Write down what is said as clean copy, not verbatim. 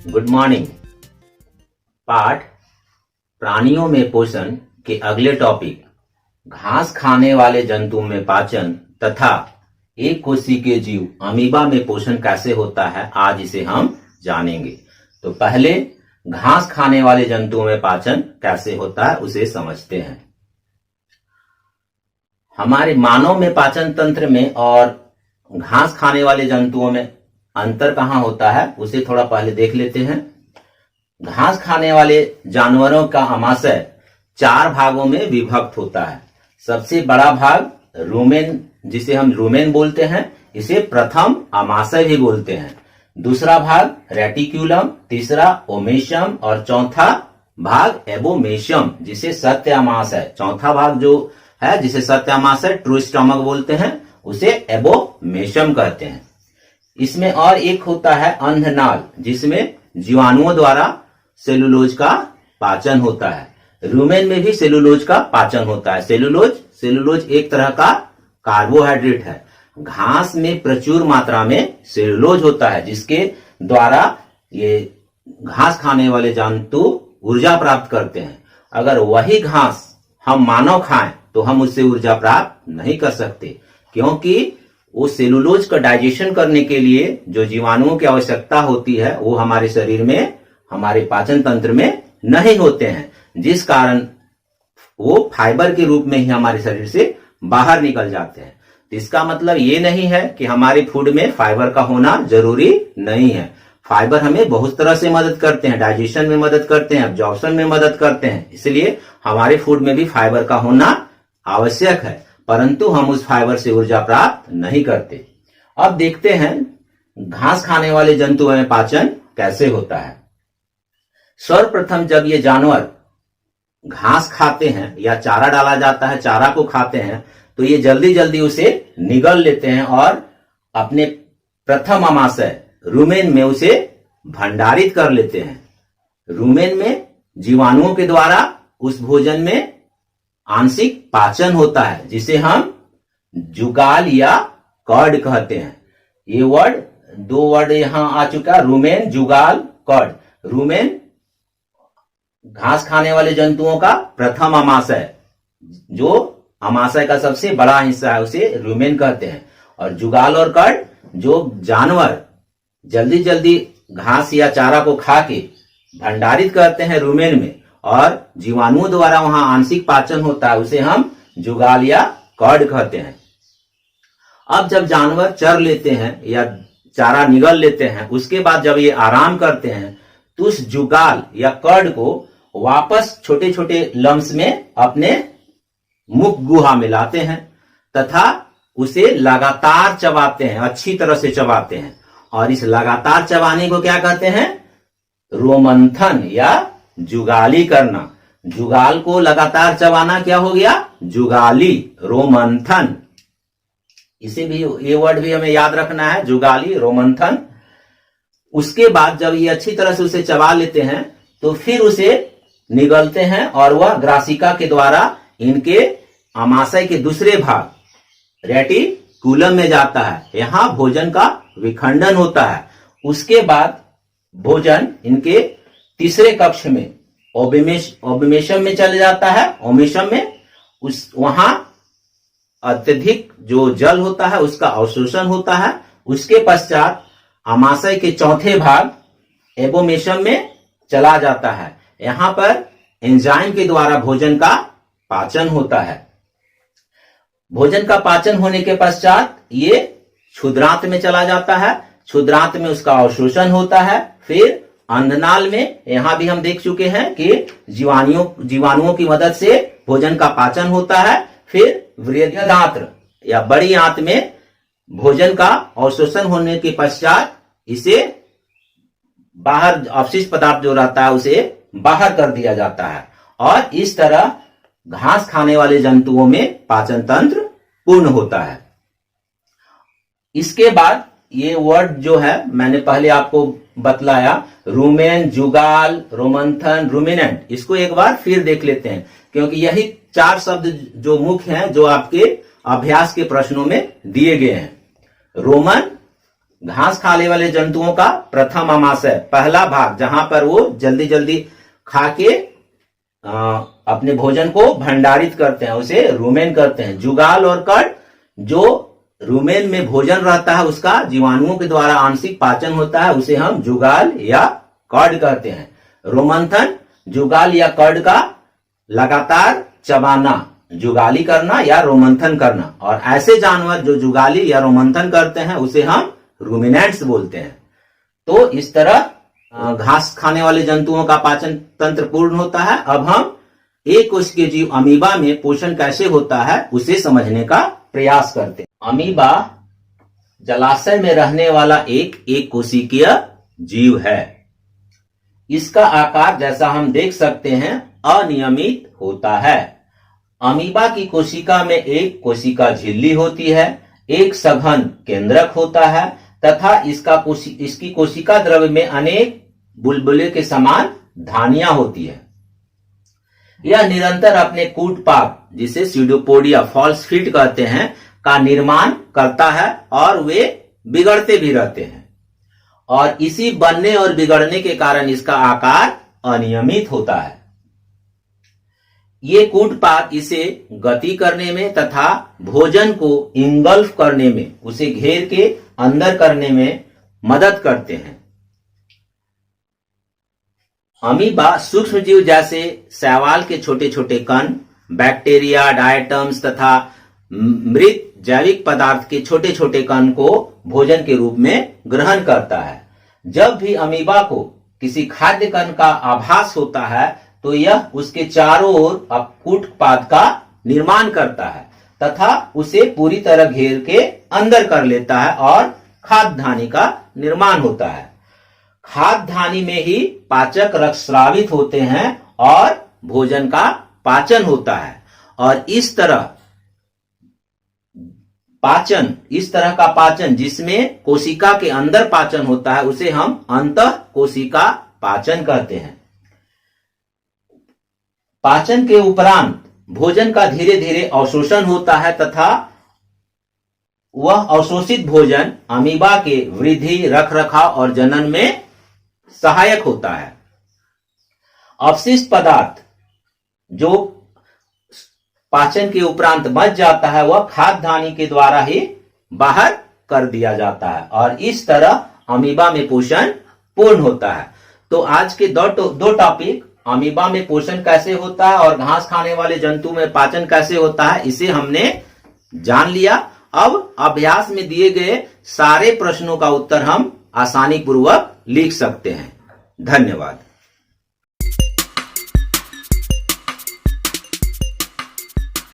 Good morning. पाठ प्राणियों में पोषण के अगले टॉपिक घास खाने वाले जंतु में पाचन तथा एक कोशिकीय जीव अमीबा में पोषण कैसे होता है, आज इसे हम जानेंगे। तो पहले घास खाने वाले जंतुओं में पाचन कैसे होता है उसे समझते हैं। हमारे मानव में पाचन तंत्र में और घास खाने वाले जंतुओं में अंतर कहां होता है उसे थोड़ा पहले देख लेते हैं। घास खाने वाले जानवरों का आमाशय 4 भागों में विभक्त होता है। सबसे बड़ा भाग रूमेन, जिसे हम रूमेन बोलते हैं, इसे प्रथम आमाशय भी बोलते हैं। दूसरा भाग रेटिक्यूलम, तीसरा ओमेशियम और चौथा भाग एबोमेशियम, जिसे सत्य आमाशय। चौथा भाग जो है जिसे सत्य आमाशय ट्रू स्टमक बोलते हैं, उसे एबोमेशियम कहते हैं। इसमें और एक होता है अंधनाल, जिसमें जीवाणुओं द्वारा सेलुलोज का पाचन होता है। रूमेन में भी सेलुलोज का पाचन होता है। सेलुलोज एक तरह का कार्बोहाइड्रेट है। घास में प्रचुर मात्रा में सेलुलोज होता है, जिसके द्वारा ये घास खाने वाले जंतु ऊर्जा प्राप्त करते हैं। अगर वही घास हम मानव खाएं तो हम उससे ऊर्जा प्राप्त नहीं कर सकते, क्योंकि वो सेलुलोज का डाइजेशन करने के लिए जो जीवाणुओं की आवश्यकता होती है वो हमारे शरीर में, हमारे पाचन तंत्र में नहीं होते हैं, जिस कारण वो फाइबर के रूप में ही हमारे शरीर से बाहर निकल जाते हैं। तो इसका मतलब ये नहीं है कि हमारे फूड में फाइबर का होना जरूरी नहीं है। फाइबर हमें बहुत तरह से मदद करते हैं, डाइजेशन में मदद करते हैं, एब्जॉर्प्शन में मदद करते हैं। इसलिए हमारे फूड में भी फाइबर का होना आवश्यक है, परंतु हम उस फाइबर से ऊर्जा प्राप्त नहीं करते। अब देखते हैं घास खाने वाले जंतुओं में पाचन कैसे होता है। सर्वप्रथम जब ये जानवर घास खाते हैं या चारा डाला जाता है, चारा को खाते हैं, तो ये जल्दी जल्दी उसे निगल लेते हैं और अपने प्रथम आमाशय रूमेन में उसे भंडारित कर लेते हैं। रूमेन में जीवाणुओं के द्वारा उस भोजन में आंशिक पाचन होता है, जिसे हम जुगाल या कर्ड कहते हैं। ये वर्ड, 2 वर्ड यहां आ चुका, रूमेन, जुगाल, कर्ड। रूमेन घास खाने वाले जंतुओं का प्रथम आमाशय, जो आमाशय का सबसे बड़ा हिस्सा है, उसे रूमेन कहते हैं। और जुगाल और कर्ड जो जानवर जल्दी जल्दी घास या चारा को खा के भंडारित करते हैं रूमेन में, और जीवाणुओं द्वारा वहां आंशिक पाचन होता है, उसे हम जुगाल या कर्ड कहते हैं। अब जब जानवर चर लेते हैं या चारा निगल लेते हैं, उसके बाद जब ये आराम करते हैं तो उस जुगाल या कर्ड को वापस छोटे छोटे लम्स में अपने मुख गुहा में लाते हैं तथा उसे लगातार चबाते हैं, अच्छी तरह से चबाते हैं। और इस लगातार चबाने को क्या कहते हैं? रोमंथन या जुगाली करना। जुगाल को लगातार चबाना क्या हो गया? जुगाली, रोमंथन। इसे भी, ये वर्ड भी हमें याद रखना है, जुगाली, रोमंथन। उसके बाद जब ये अच्छी तरह से उसे चबा लेते हैं तो फिर उसे निगलते हैं और वह ग्रासिका के द्वारा इनके आमाशय के दूसरे भाग रेटिकुलम में जाता है। यहां भोजन का विखंडन होता है। उसके बाद भोजन इनके तीसरे कक्ष में ओबेमेशियम में चले जाता है। ओमेशियम में वहां अत्यधिक जो जल होता है उसका अवशोषण होता है। उसके पश्चात आमाशय के चौथे भाग एबोमेशियम में चला जाता है। यहां पर एंजाइम के द्वारा भोजन का पाचन होता है। भोजन का पाचन होने के पश्चात ये क्षुद्रांत में चला जाता है। क्षुद्रांत में उसका अवशोषण होता है। फिर अंधनाल में, यहां भी हम देख चुके हैं कि जीवाणुओं की मदद से भोजन का पाचन होता है। फिर वृद्धदांत्र या बड़ी आंत में भोजन का अवशोषण होने के पश्चात इसे बाहर, अपशिष्ट पदार्थ जो रहता है उसे बाहर कर दिया जाता है। और इस तरह घास खाने वाले जंतुओं में पाचन तंत्र पूर्ण होता है। इसके बाद ये वर्ड जो है मैंने पहले आपको बतलाया, रूमेन, जुगाल, रोमंथन, रूमिनेंट, इसको एक बार फिर देख लेते हैं, क्योंकि यही 4 शब्द जो मुख्य हैं जो आपके अभ्यास के प्रश्नों में दिए गए हैं। रोमन घास खाने वाले जंतुओं का प्रथम आमाशय, पहला भाग जहां पर वो जल्दी जल्दी खा के अपने भोजन को भंडारित करते हैं, उसे रुमेन करते हैं। जुगाल और कर्ण, जो रुमेन में भोजन रहता है उसका जीवाणुओं के द्वारा आंशिक पाचन होता है, उसे हम जुगाल या कर्ण कहते हैं। रोमंथन, जुगाल या कर्ण का लगातार चबाना, जुगाली करना या रोमंथन करना। और ऐसे जानवर जो जुगाली या रोमंथन करते हैं उसे हम रूमिनेंट्स बोलते हैं। तो इस तरह घास खाने वाले जंतुओं का पाचन तंत्र पूर्ण होता है। अब हम एक कोशिकीय जीव अमीबा में पोषण कैसे होता है उसे समझने का प्रयास करते हैं। अमीबा जलाशय में रहने वाला एक कोशिकीय जीव है। इसका आकार जैसा हम देख सकते हैं अनियमित होता है। अमीबा की कोशिका में एक कोशिका झिल्ली होती है, एक सघन केंद्रक होता है तथा इसकी कोशिका द्रव्य में अनेक बुलबुले के समान धानियां होती है। यह निरंतर अपने कूटपाद, जिसे स्यूडोपोडिया, फॉल्स फीट कहते हैं, का निर्माण करता है और वे बिगड़ते भी रहते हैं। और इसी बनने और बिगड़ने के कारण इसका आकार अनियमित होता है। ये कूटपाद इसे गति करने में तथा भोजन को इंगल्फ करने में, उसे घेर के अंदर करने में मदद करते हैं। अमीबा सूक्ष्म जीव जैसे शैवाल के छोटे छोटे कण, बैक्टीरिया, डायटम्स तथा मृत जैविक पदार्थ के छोटे छोटे कण को भोजन के रूप में ग्रहण करता है। जब भी अमीबा को किसी खाद्य कण का आभास होता है तो यह उसके चारों ओर कूटपाद का निर्माण करता है तथा उसे पूरी तरह घेर के अंदर कर लेता है और खाद्य धानी का निर्माण होता है। खाद्य धानी में ही पाचक रक्तस्रावित होते हैं और भोजन का पाचन होता है। और इस तरह का पाचन जिसमें कोशिका के अंदर पाचन होता है उसे हम अंतः कोशिका पाचन कहते हैं। पाचन के उपरांत भोजन का धीरे धीरे अवशोषण होता है तथा वह अवशोषित भोजन अमीबा के वृद्धि, रखरखाव और जनन में सहायक होता है। अवशिष्ट पदार्थ जो पाचन के उपरांत बच जाता है वह खाद्य धानी के द्वारा ही बाहर कर दिया जाता है और इस तरह अमीबा में पोषण पूर्ण होता है। तो आज के दो टॉपिक, अमीबा में पोषण कैसे होता है और घास खाने वाले जंतु में पाचन कैसे होता है, इसे हमने जान लिया। अब अभ्यास में दिए गए सारे प्रश्नों का उत्तर हम आसानी पूर्वक लिख सकते हैं। धन्यवाद।